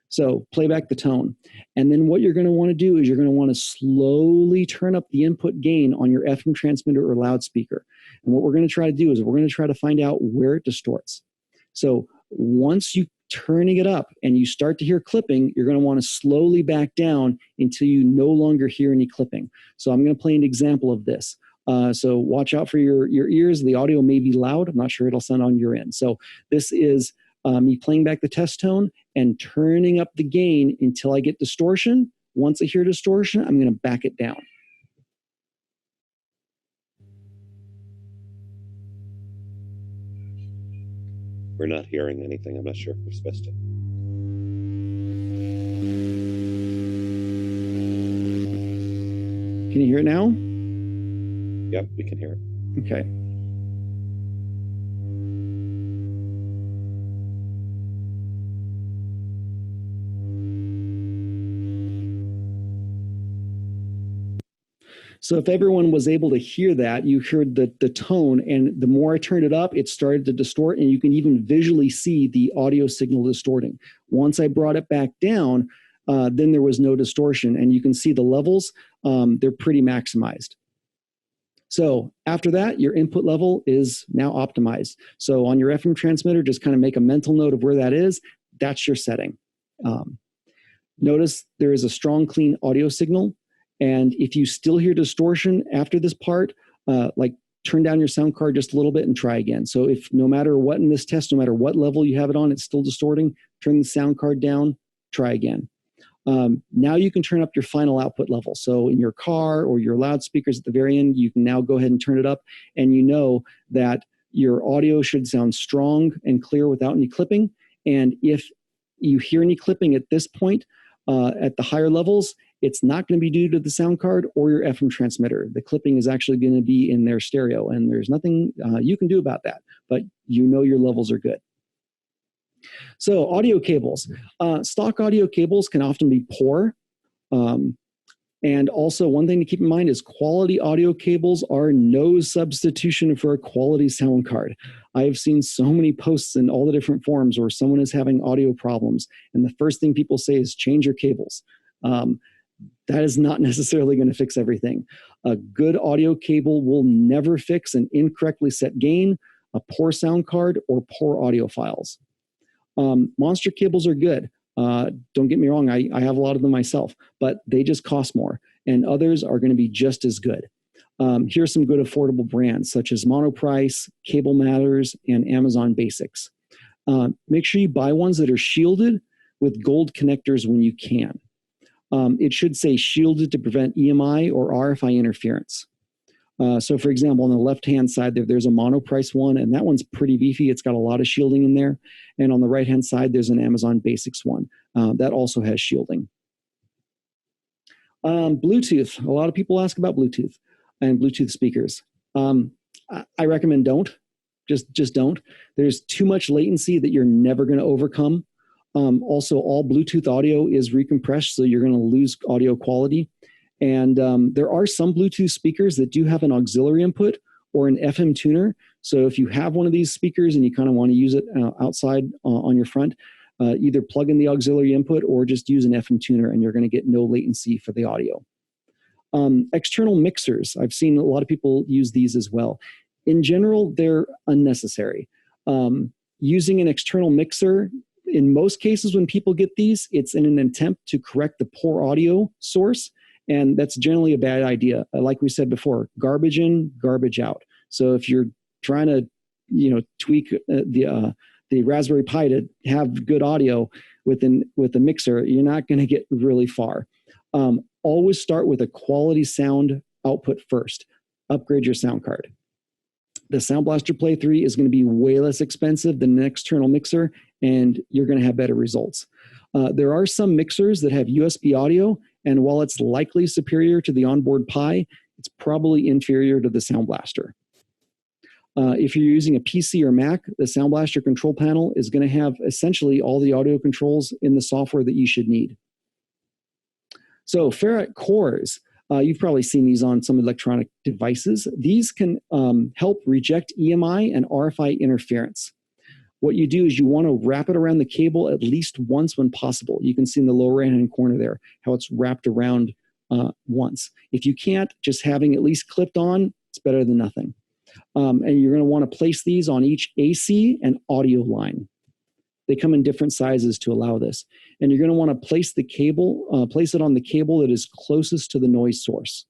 So play back the tone. And then what you're going to want to do is you're going to want to slowly turn up the input gain on your FM transmitter or loudspeaker. And what we're going to try to do is we're going to try to find out where it distorts. So once you turning it up and you start to hear clipping, you're going to want to slowly back down until you no longer hear any clipping. So I'm going to play an example of this. So watch out for your ears. The audio may be loud. I'm not sure it'll sound on your end. So this is me playing back the test tone and turning up the gain until I get distortion. Once I hear distortion, I'm going to back it down. We're not hearing anything. I'm not sure if we're supposed to. Can you hear it now? Yep, we can hear it. Okay. So if everyone was able to hear that, you heard the tone, and the more I turned it up, it started to distort, and you can even visually see the audio signal distorting. Once I brought it back down, then there was no distortion, and you can see the levels, they're pretty maximized. So after that, your input level is now optimized. So on your FM transmitter, just kind of make a mental note of where that is. That's your setting. Notice there is a strong, clean audio signal. And if you still hear distortion after this part, like turn down your sound card just a little bit and try again. So if no matter what in this test, no matter what level you have it on, it's still distorting, turn the sound card down, try again. Now you can turn up your final output level. So in your car or your loudspeakers at the very end, you can now go ahead and turn it up, and you know that your audio should sound strong and clear without any clipping. And if you hear any clipping at this point, at the higher levels, it's not going to be due to the sound card or your FM transmitter. The clipping is actually going to be in their stereo, and there's nothing you can do about that, but you know your levels are good. So audio cables. Stock audio cables can often be poor. And also one thing to keep in mind is quality audio cables are no substitution for a quality sound card. I've seen so many posts in all the different forums where someone is having audio problems, and the first thing people say is change your cables. That is not necessarily going to fix everything. A good audio cable will never fix an incorrectly set gain, a poor sound card, or poor audio files. Monster cables are good. Don't get me wrong, I have a lot of them myself, but they just cost more, and others are going to be just as good. Here are some good affordable brands such as Monoprice, Cable Matters, and Amazon Basics. Make sure you buy ones that are shielded with gold connectors when you can. It should say shielded to prevent EMI or RFI interference. So for example, on the left-hand side, there's a Monoprice one, and that one's pretty beefy. It's got a lot of shielding in there. And on the right-hand side, there's an Amazon Basics one. That also has shielding. Bluetooth. A lot of people ask about Bluetooth and Bluetooth speakers. I recommend don't. Just don't. There's too much latency that you're never going to overcome. Also, all Bluetooth audio is recompressed, so you're going to lose audio quality. And there are some Bluetooth speakers that do have an auxiliary input or an FM tuner. So if you have one of these speakers and you kind of want to use it outside on your front, either plug in the auxiliary input or just use an FM tuner, and you're going to get no latency for the audio. External mixers. I've seen a lot of people use these as well. In general, they're unnecessary. Using an external mixer in most cases, when people get these, it's in an attempt to correct the poor audio source, and that's generally a bad idea. Like we said before, garbage in, garbage out. So if you're trying to, tweak the Raspberry Pi to have good audio with a mixer, you're not going to get really far. Always start with a quality sound output first. Upgrade your sound card. The Sound Blaster Play 3 is going to be way less expensive than an external mixer, and you're going to have better results. There are some mixers that have USB audio, and while it's likely superior to the onboard Pi, it's probably inferior to the Sound Blaster. If you're using a PC or Mac, the Sound Blaster control panel is going to have essentially all the audio controls in the software that you should need. So ferrite cores. You've probably seen these on some electronic devices. These can help reject EMI and RFI interference. What you do is you want to wrap it around the cable at least once when possible. You can see in the lower right-hand corner there how it's wrapped around once. If you can't, just having at least clipped on, it's better than nothing. And you're going to want to place these on each AC and audio line. They come in different sizes to allow this. And you're going to want to place the cable, place it on the cable that is closest to the noise source.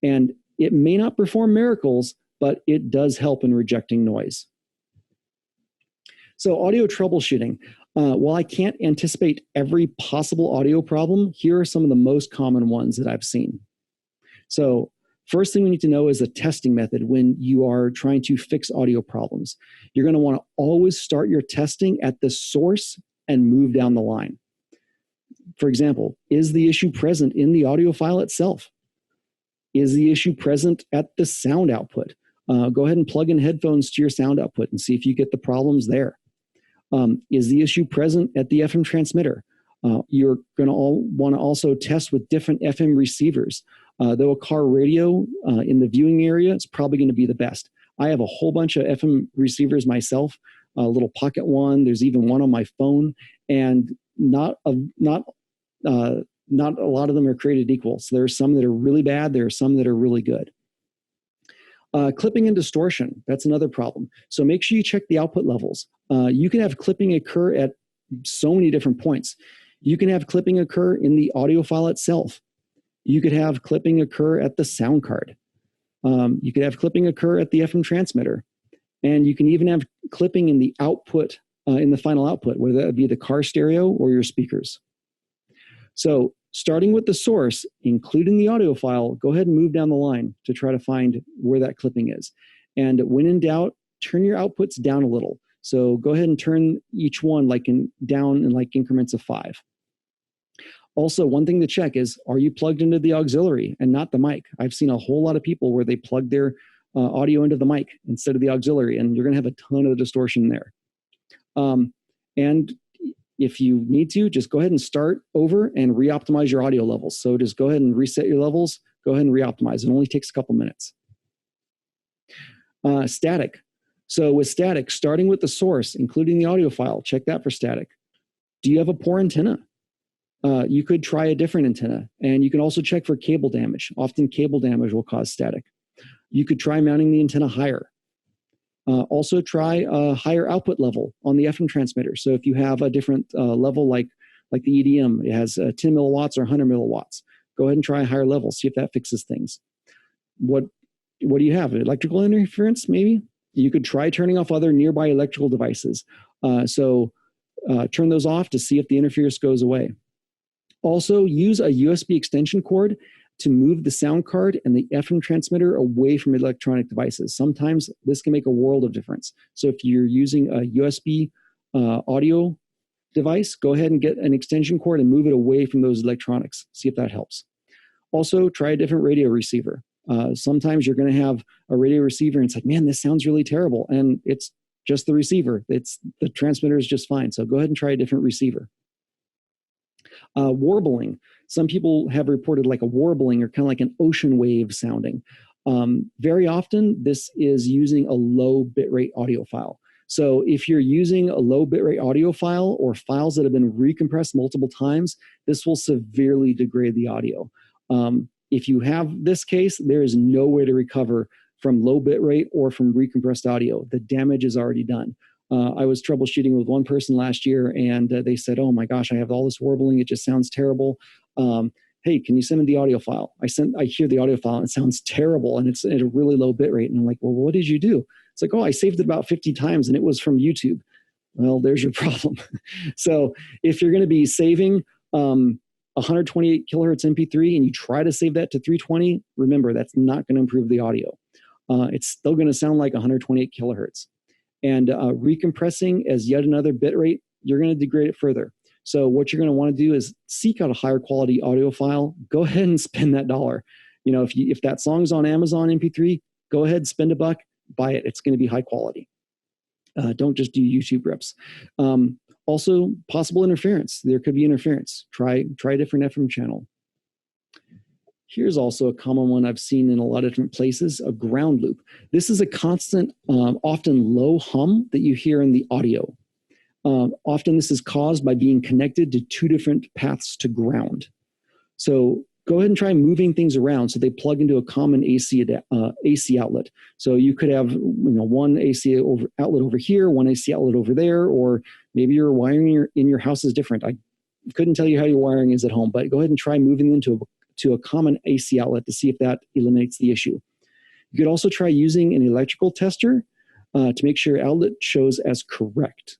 And it may not perform miracles, but it does help in rejecting noise. So audio troubleshooting. While I can't anticipate every possible audio problem, here are some of the most common ones that I've seen. So first thing we need to know is a testing method when you are trying to fix audio problems. You're going to want to always start your testing at the source and move down the line. For example, is the issue present in the audio file itself? Is the issue present at the sound output? Go ahead and plug in headphones to your sound output and see if you get the problems there. Is the issue present at the FM transmitter? You're going to want to also test with different FM receivers. Though a car radio in the viewing area is probably going to be the best. I have a whole bunch of FM receivers myself, a little pocket one. There's even one on my phone, and not a lot of them are created equal. So there are some that are really bad. There are some that are really good. Clipping and distortion, that's another problem. So make sure you check the output levels. You can have clipping occur at so many different points. You can have clipping occur in the audio file itself. You could have clipping occur at the sound card. You could have clipping occur at the FM transmitter. And you can even have clipping in the output, in the final output, whether that be the car stereo or your speakers. So starting with the source, including the audio file, go ahead and move down the line to try to find where that clipping is. And when in doubt, turn your outputs down a little. So go ahead and turn each one down in like increments of 5. Also, one thing to check is, are you plugged into the auxiliary and not the mic? I've seen a whole lot of people where they plug their audio into the mic instead of the auxiliary, and you're going to have a ton of distortion there. And if you need to, just go ahead and start over and re-optimize your audio levels. So just go ahead and reset your levels, go ahead and re-optimize. It only takes a couple minutes. Static. So with static, starting with the source, including the audio file, check that for static. Do you have a poor antenna? You could try a different antenna, and you can also check for cable damage. Often cable damage will cause static. You could try mounting the antenna higher. Also try a higher output level on the FM transmitter. So if you have a different level like the EDM, it has 10 milliwatts or 100 milliwatts. Go ahead and try a higher level, see if that fixes things. What do you have? Electrical interference, maybe? You could try turning off other nearby electrical devices. Turn those off to see if the interference goes away. Also, use a USB extension cord to move the sound card and the FM transmitter away from electronic devices. Sometimes this can make a world of difference. So if you're using a USB audio device, go ahead and get an extension cord and move it away from those electronics. See if that helps. Also, try a different radio receiver. Sometimes you're going to have a radio receiver and it's like, man, this sounds really terrible. And it's just the receiver. The transmitter is just fine. So go ahead and try a different receiver. Warbling. Some people have reported like a warbling or kind of like an ocean wave sounding. Very often, this is using a low bitrate audio file. So if you're using a low bitrate audio file or files that have been recompressed multiple times, this will severely degrade the audio. If you have this case, there is no way to recover from low bitrate or from recompressed audio. The damage is already done. I was troubleshooting with one person last year, and they said, "Oh my gosh, I have all this warbling. It just sounds terrible. Hey, can you send me the audio file?" I hear the audio file, and it sounds terrible, and it's at a really low bit rate. And I'm like, "Well, what did you do?" It's like, "Oh, I saved it about 50 times, and it was from YouTube." Well, there's your problem. So if you're going to be saving 128 kilohertz MP3 and you try to save that to 320, remember, that's not going to improve the audio. It's still going to sound like 128 kilohertz. And recompressing as yet another bit rate, you're going to degrade it further. So what you're going to want to do is seek out a higher quality audio file. Go ahead and spend that $1. If that song's on Amazon MP3, go ahead, spend $1, buy it. It's going to be high quality. Don't just do YouTube rips. Also, possible interference. There could be interference. Try a different FM channel. Here's also a common one I've seen in a lot of different places, a ground loop. This is a constant, often low hum that you hear in the audio. Often this is caused by being connected to two different paths to ground. So go ahead and try moving things around so they plug into a common AC outlet. So you could have one AC outlet over here, one AC outlet over there, or maybe your wiring in your house is different. I couldn't tell you how your wiring is at home, but go ahead and try moving them to a common AC outlet to see if that eliminates the issue. You could also try using an electrical tester to make sure your outlet shows as correct.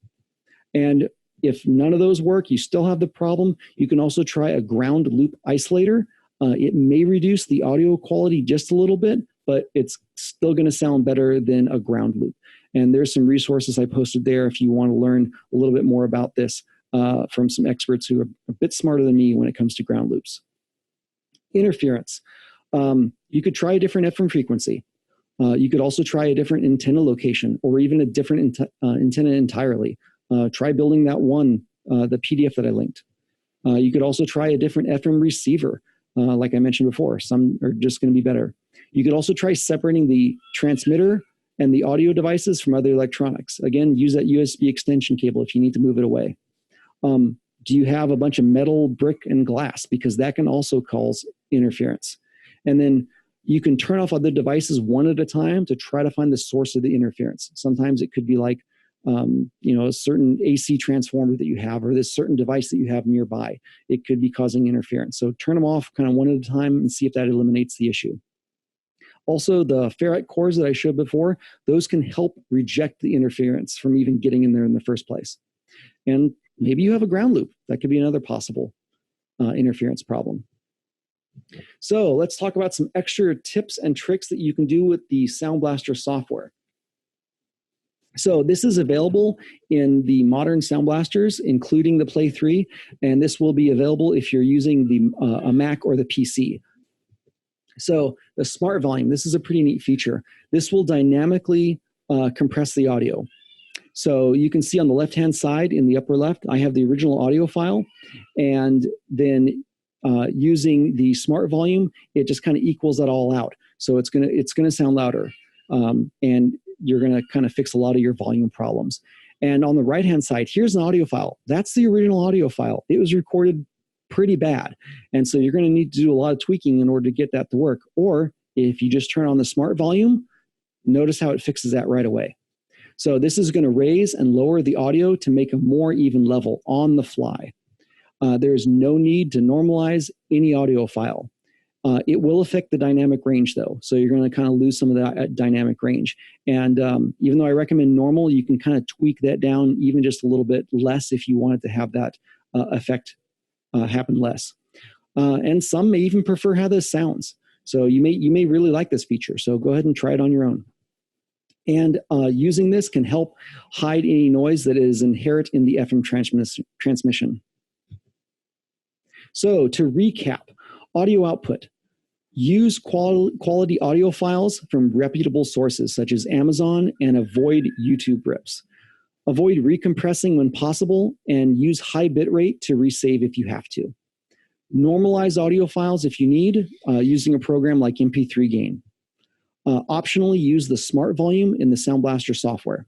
And if none of those work, you still have the problem, you can also try a ground loop isolator. It may reduce the audio quality just a little bit, but it's still going to sound better than a ground loop. And there's some resources I posted there if you want to learn a little bit more about this from some experts who are a bit smarter than me when it comes to ground loops. Interference. You could try a different FM frequency. You could also try a different antenna location or even a different antenna entirely. Try building that one, the PDF that I linked. You could also try a different FM receiver. Like I mentioned before, some are just going to be better. You could also try separating the transmitter and the audio devices from other electronics. Again, use that USB extension cable if you need to move it away. Do you have a bunch of metal, brick, and glass? Because that can also cause interference. And then you can turn off other devices one at a time to try to find the source of the interference. Sometimes it could be like a certain AC transformer that you have or this certain device that you have nearby. It could be causing interference. So turn them off kind of one at a time and see if that eliminates the issue. Also, the ferrite cores that I showed before, those can help reject the interference from even getting in there in the first place. And maybe you have a ground loop. That could be another possible interference problem. So let's talk about some extra tips and tricks that you can do with the Sound Blaster software. So this is available in the modern Sound Blasters, including the Play 3, and this will be available if you're using a Mac or the PC. So the Smart Volume, this is a pretty neat feature. This will dynamically compress the audio. So you can see on the left-hand side in the upper left, I have the original audio file, and then using the Smart Volume, it just kind of equals that all out. So it's gonna sound louder, and you're gonna kind of fix a lot of your volume problems. And on the right-hand side, here's an audio file. That's the original audio file. It was recorded pretty bad, and so you're gonna need to do a lot of tweaking in order to get that to work. Or if you just turn on the Smart Volume, notice how it fixes that right away. So this is going to raise and lower the audio to make a more even level on the fly. There's no need to normalize any audio file. It will affect the dynamic range though. So you're going to kind of lose some of that dynamic range. And even though I recommend normal, you can kind of tweak that down even just a little bit less if you wanted to have that effect happen less. And some may even prefer how this sounds. So you may really like this feature. So go ahead and try it on your own. And using this can help hide any noise that is inherent in the FM transmission. So to recap, audio output. Use quality audio files from reputable sources such as Amazon and avoid YouTube rips. Avoid recompressing when possible and use high bitrate to resave if you have to. Normalize audio files if you need using a program like MP3 Gain. Optionally, use the Smart Volume in the Sound Blaster software.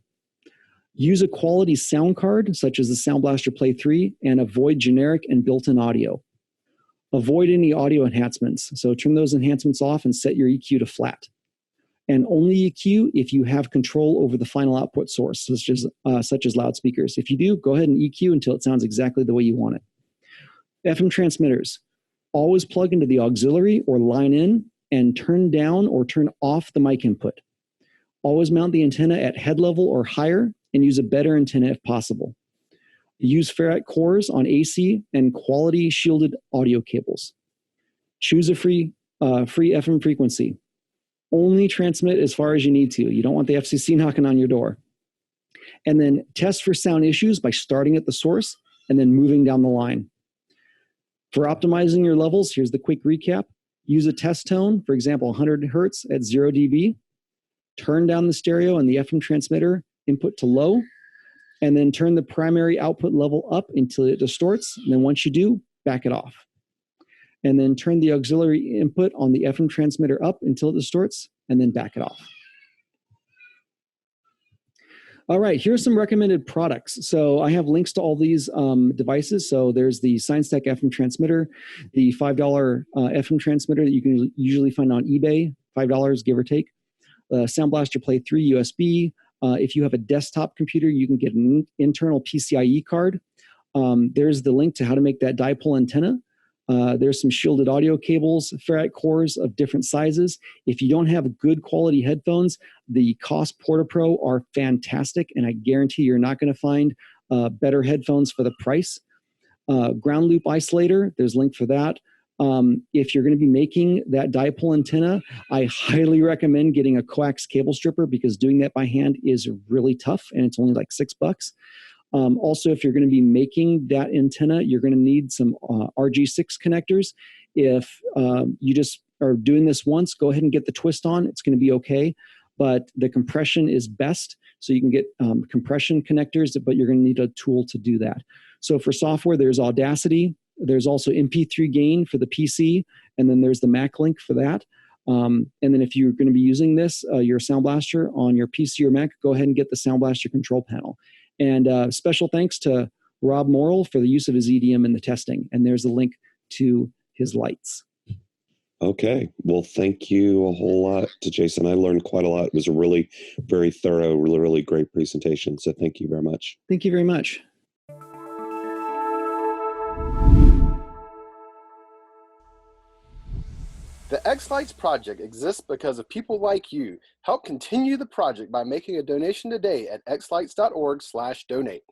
Use a quality sound card, such as the Sound Blaster Play 3, and avoid generic and built-in audio. Avoid any audio enhancements, so turn those enhancements off and set your EQ to flat. and only EQ if you have control over the final output source, such as loudspeakers. If you do, go ahead and EQ until it sounds exactly the way you want it. FM transmitters, always plug into the auxiliary or line in and turn down or turn off the mic input. Always mount the antenna at head level or higher and use a better antenna if possible. Use ferrite cores on AC and quality shielded audio cables. Choose a free FM frequency. Only transmit as far as you need to. You don't want the FCC knocking on your door. And then test for sound issues by starting at the source and then moving down the line. For optimizing your levels, here's the quick recap. Use a test tone, for example, 100 hertz at 0 dB. Turn down the stereo and the FM transmitter input to low, and then turn the primary output level up until it distorts. And then once you do, back it off. And then turn the auxiliary input on the FM transmitter up until it distorts, and then back it off. All right, here's some recommended products. So I have links to all these devices. So there's the SignStack FM transmitter, the $5 FM transmitter that you can usually find on eBay, $5 give or take. Sound Blaster Play 3 USB. If you have a desktop computer, you can get an internal PCIe card. There's the link to how to make that dipole antenna. There's some shielded audio cables, ferrite cores of different sizes. If you don't have good quality headphones, the COS PortaPro are fantastic, and I guarantee you're not going to find better headphones for the price. Ground loop isolator, there's a link for that. If you're going to be making that dipole antenna, I highly recommend getting a coax cable stripper because doing that by hand is really tough, and it's only like $6. Also, if you're going to be making that antenna, you're going to need some RG6 connectors. If you just are doing this once, go ahead and get the twist on. It's going to be okay. But the compression is best. So you can get compression connectors, but you're going to need a tool to do that. So for software, there's Audacity. There's also MP3 gain for the PC. And then there's the Mac link for that. And then if you're going to be using this, your Sound Blaster on your PC or Mac, go ahead and get the Sound Blaster control panel. And special thanks to Rob Morrill for the use of his EDM in the testing. And there's a link to his lights. Okay. Well, thank you a whole lot to Jason. I learned quite a lot. It was a really very thorough, really, really great presentation. So thank you very much. Thank you very much. The xLights project exists because of people like you. Help continue the project by making a donation today at xlights.org/donate.